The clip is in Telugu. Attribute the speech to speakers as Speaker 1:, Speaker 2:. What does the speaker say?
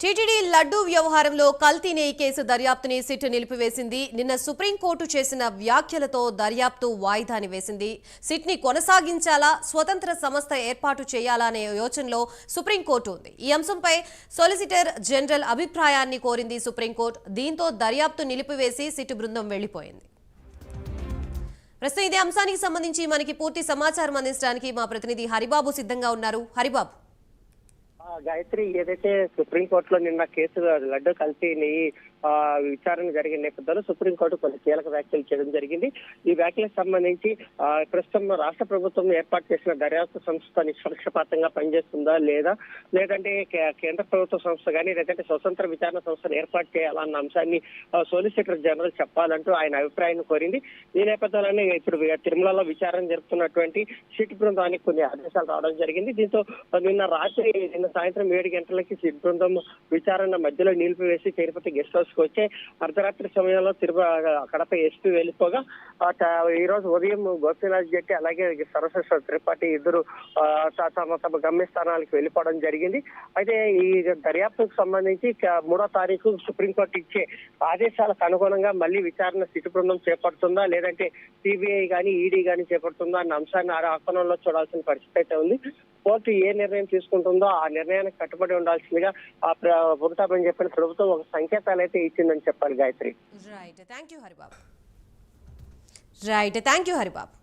Speaker 1: టీటీడీ లడ్డూ వ్యవహారంలో కల్తీ నెయ్యి కేసు దర్యాప్తుని సిట్ నిలిపివేసింది. నిన్న సుప్రీంకోర్టు చేసిన వ్యాఖ్యలతో దర్యాప్తు వాయిదాని వేసింది. సిట్ ని కొనసాగించాలా, స్వతంత్ర సంస్థ ఏర్పాటు చేయాలా అనే యోచనలో సుప్రీంకోర్టు ఉంది. ఈ అంశంపై సొలిసిటర్ జనరల్ అభిప్రాయాన్ని కోరింది సుప్రీంకోర్టు. దీంతో దర్యాప్తు నిలిపివేసి సిట్ బృందం వెళ్లిపోయింది. ప్రస్తుతం ఇదే అంశానికి సంబంధించి మనకి పూర్తి సమాచారం అందించడానికి మా ప్రతినిధి హరిబాబు సిద్ధంగా ఉన్నారు. హరిబాబు,
Speaker 2: గాయత్రి, ఏదైతే సుప్రీంకోర్టులో నిన్న కేసు లడ్డు కల్తీ నెయ్యి విచారణ జరిగిన నేపథ్యంలో సుప్రీంకోర్టు కొన్ని కీలక వ్యాఖ్యలు చేయడం జరిగింది. ఈ వ్యాఖ్యలకు సంబంధించి ప్రస్తుతం రాష్ట్ర ప్రభుత్వం ఏర్పాటు చేసిన దర్యాప్తు సంస్థ నిష్పక్షపాతంగా పనిచేస్తుందా లేదంటే కేంద్ర ప్రభుత్వ సంస్థ కానీ లేదంటే స్వతంత్ర విచారణ సంస్థను ఏర్పాటు చేయాలన్న అంశాన్ని సోలిసిటర్ జనరల్ చెప్పాలంటూ ఆయన అభిప్రాయాన్ని కోరింది. ఈ నేపథ్యంలోనే ఇప్పుడు తిరుమలలో విచారణ జరుపుతున్నటువంటి సిట్ బృందానికి కొన్ని ఆదేశాలు రావడం జరిగింది. దీంతో నిన్న సాయంత్రం 7 గంటలకి సిట్ బృందం విచారణ మధ్యలో నిలిపివేసి తిరుపతి గెస్ట్ హౌస్ కు వచ్చే అర్ధరాత్రి సమయంలో కడప ఎస్పీ వెళ్ళిపోగా ఈ రోజు ఉదయం గోపీనాథ్ జెట్టి అలాగే సర్వశేష త్రిపాఠి ఇద్దరు తమ గమ్యస్థానాలకు వెళ్ళిపోవడం జరిగింది. అయితే ఈ దర్యాప్తుకు సంబంధించి 3వ తారీఖు సుప్రీంకోర్టు ఇచ్చే ఆదేశాలకు అనుగుణంగా మళ్ళీ విచారణ సిట్ బృందం చేపడుతుందా లేదంటే సిబిఐ కానీ ఈడీ కానీ చేపడుతుందా అన్న అంశాన్ని ఆ కోణంలో చూడాల్సిన పరిస్థితి అయితే ఉంది. కోర్టు ఏ నిర్ణయం తీసుకుంటుందో ఆ నిర్ణయానికి కట్టుబడి ఉండాల్సిందిగా పుడతామని చెప్పిన ప్రభుత్వం ఒక సంకేతాలు అయితే ఇచ్చిందని చెప్పాలి. Gayatri,
Speaker 1: right, thank you Haribabu.